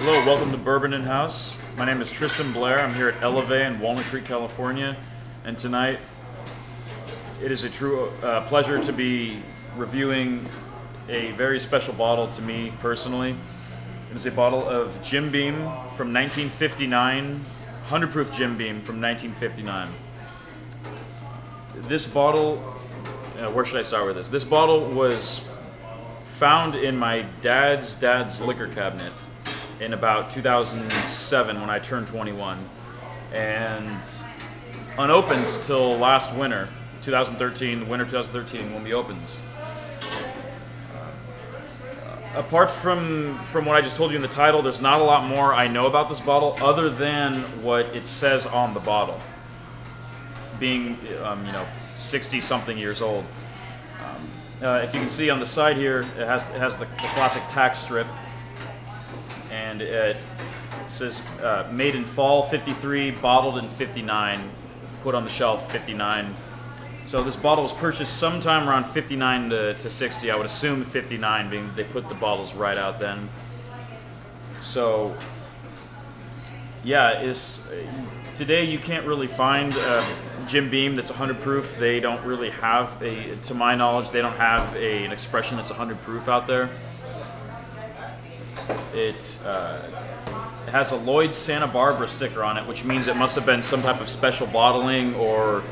Hello, welcome to Bourbon in House. My name is Tristan Blair. I'm here at Elave in Walnut Creek, California, and tonight it is a true pleasure to be reviewing a very special bottle to me personally. It is a bottle of Jim Beam from 1959, 100 proof Jim Beam from 1959. This bottle, where should I start with this? This bottle was found in my dad's liquor cabinet in about 2007 when I turned 21, and unopened till last winter, 2013, winter 2013, when we opened this. Apart from what I just told you in the title, there's not a lot more I know about this bottle other than what it says on the bottle, being 60-something years old. If you can see on the side here, it has the classic tack strip, and it says made in fall 53, bottled in 59, put on the shelf 59. So this bottle was purchased sometime around 59 to 60. I would assume 59, being they put the bottles right out then. So yeah, today you can't really find Jim Beam that's 100 proof. They don't really have to my knowledge, they don't have an expression that's 100 proof out there. It has a Lloyd's Santa Barbara sticker on it, which means it must have been some type of special bottling, or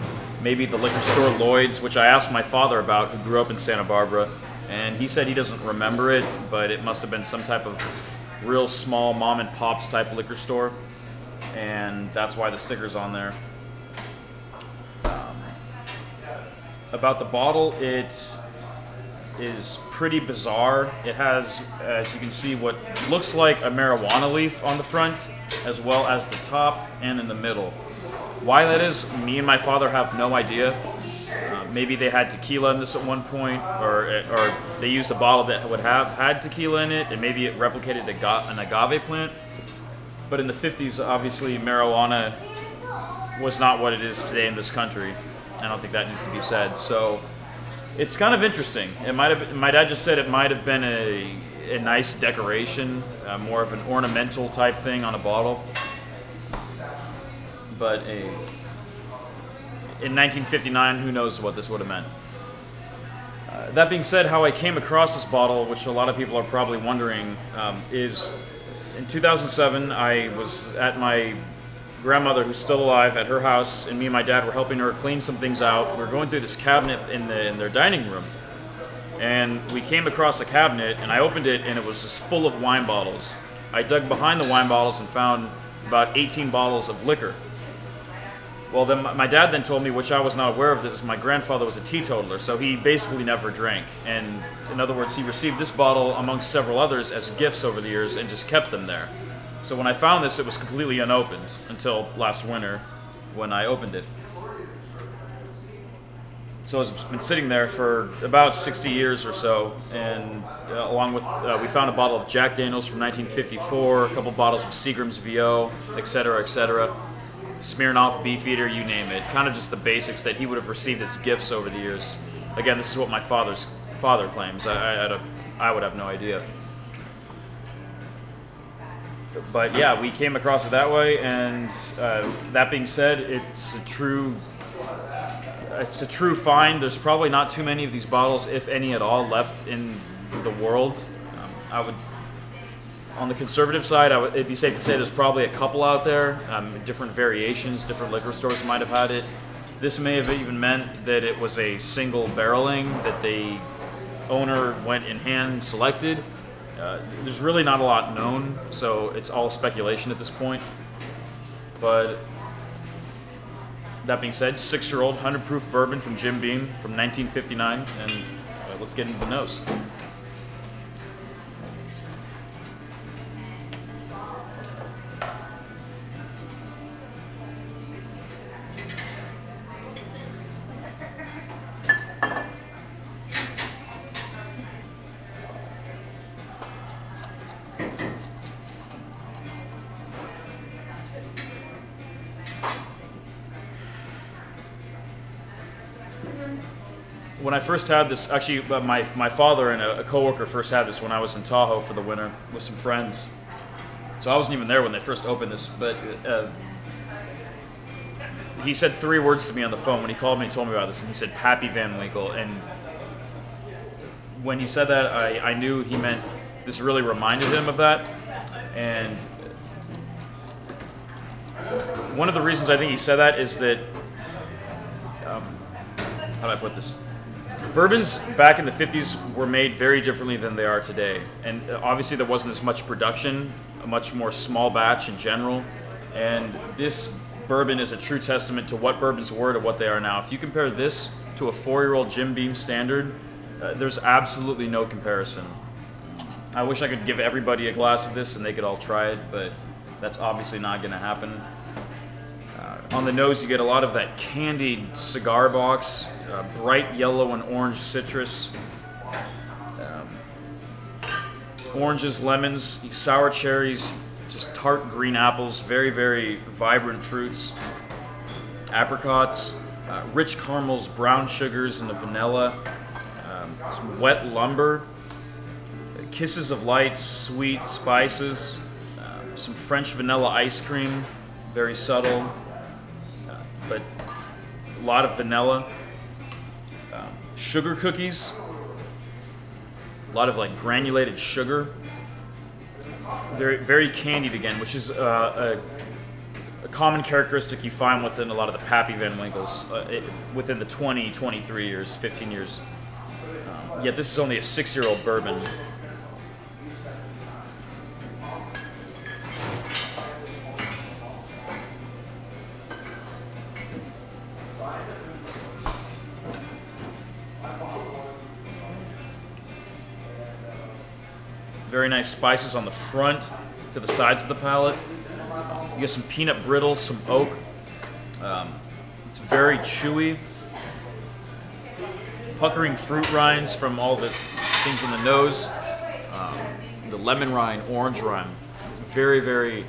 maybe the liquor store Lloyd's, which I asked my father about, who grew up in Santa Barbara, and he said he doesn't remember it, but it must have been some type of real small mom and pops type liquor store, and that's why the sticker's on there. About the bottle, it is pretty bizarre. It has, as you can see, what looks like a marijuana leaf on the front, as well as the top and in the middle. Why that is, me and my father have no idea. Maybe they had tequila in this at one point, or they used a bottle that would have had tequila in it, and maybe it replicated an agave plant. But in the 50s, obviously, marijuana was not what it is today in this country. I don't think that needs to be said. So it's kind of interesting. It might have. My dad just said it might have been a nice decoration, more of an ornamental type thing on a bottle. But in 1959, who knows what this would have meant. That being said, how I came across this bottle, which a lot of people are probably wondering, is in 2007, I was at my grandmother, who's still alive, at her house, and me and my dad were helping her clean some things out. We were going through this cabinet in their dining room, and we came across a cabinet, and I opened it, and it was just full of wine bottles. I dug behind the wine bottles and found about 18 bottles of liquor. Well, then my dad then told me, which I was not aware of this, my grandfather was a teetotaler, so he basically never drank. And in other words, he received this bottle amongst several others as gifts over the years and just kept them there. So when I found this, it was completely unopened until last winter when I opened it. So it's been sitting there for about 60 years or so, and along with, we found a bottle of Jack Daniels from 1954, a couple bottles of Seagram's VO, etc., etc. Smirnoff, Beefeater, you name it. Kind of just the basics that he would have received as gifts over the years. Again, this is what my father's father claims. I would have no idea. But yeah, we came across it that way, and that being said, it's a true find. There's probably not too many of these bottles, if any at all, left in the world. On the conservative side, it'd be safe to say there's probably a couple out there, different variations, different liquor stores might have had it. This may have even meant that it was a single barreling that the owner went in hand selected. There's really not a lot known, so it's all speculation at this point. But that being said, 6-year-old 100 proof bourbon from Jim Beam from 1959, and let's get into the nose. When I first had this, actually my father and a coworker first had this when I was in Tahoe for the winter with some friends. So I wasn't even there when they first opened this, but he said 3 words to me on the phone when he called me and told me about this, and he said Pappy Van Winkle. And when he said that, I knew he meant this really reminded him of that. And one of the reasons I think he said that is that, how do I put this? Bourbons back in the 50s were made very differently than they are today. And obviously there wasn't as much production, a much more small batch in general. And this bourbon is a true testament to what bourbons were to what they are now. If you compare this to a 4-year-old Jim Beam standard, there's absolutely no comparison. I wish I could give everybody a glass of this and they could all try it, but that's obviously not going to happen. On the nose, you get a lot of that candied cigar box, bright yellow and orange citrus, oranges, lemons, sour cherries, just tart green apples, very, very vibrant fruits, apricots, rich caramels, brown sugars, and the vanilla, some wet lumber, kisses of light, sweet spices, some French vanilla ice cream, very subtle, but a lot of vanilla, sugar cookies, a lot of like granulated sugar, very, very candied again, which is a common characteristic you find within a lot of the Pappy Van Winkles within the 20, 23 years, 15 years. Yet this is only a 6-year-old bourbon. Very nice spices on the front, to the sides of the palate. You get some peanut brittle, some oak. It's very chewy. Puckering fruit rinds from all the things on the nose. The lemon rind, orange rind. Very, very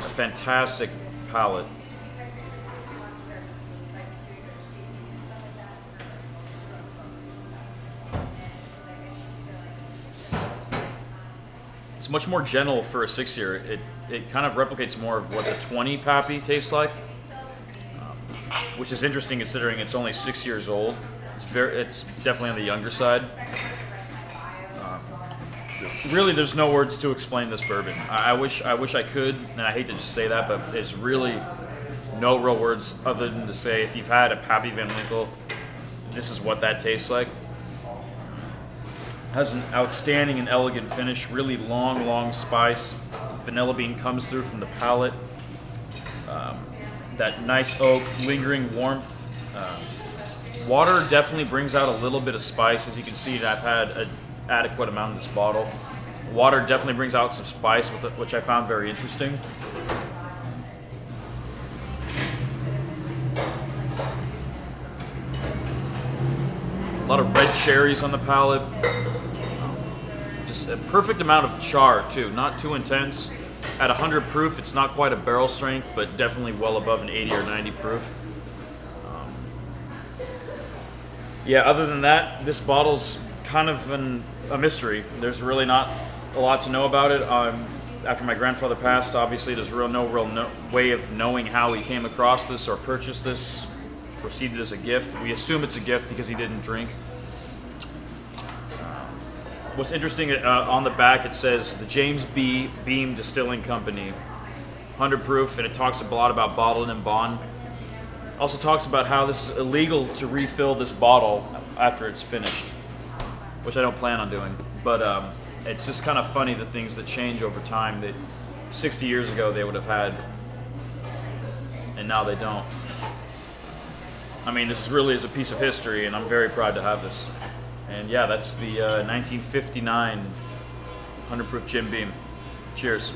fantastic palate. It's much more gentle for a 6-year. It kind of replicates more of what the 20 Pappy tastes like, which is interesting considering it's only 6 years old. It's definitely on the younger side. Really, there's no words to explain this bourbon. I wish I could, and I hate to just say that, but there's really no real words other than to say if you've had a Pappy Van Winkle, this is what that tastes like. Has an outstanding and elegant finish, really long spice. Vanilla bean comes through from the palate. That nice oak, lingering warmth. Water definitely brings out a little bit of spice. As you can see, I've had an adequate amount in this bottle. Water definitely brings out some spice, which I found very interesting. A lot of red cherries on the palate. Just a perfect amount of char, too. Not too intense. At 100 proof, it's not quite a barrel strength, but definitely well above an 80 or 90 proof. Yeah, other than that, this bottle's kind of a mystery. There's really not a lot to know about it. After my grandfather passed, obviously there's no real way of knowing how he came across this or purchased this, received it as a gift. We assume it's a gift because he didn't drink. What's interesting, on the back it says the James B. Beam Distilling Company, 100 proof, and it talks a lot about bottled and bond. Also talks about how this is illegal to refill this bottle after it's finished, which I don't plan on doing. But it's just kind of funny the things that change over time that 60 years ago they would have had, and now they don't. I mean, this really is a piece of history, and I'm very proud to have this. And yeah, that's the 1959 100 proof Jim Beam. Cheers.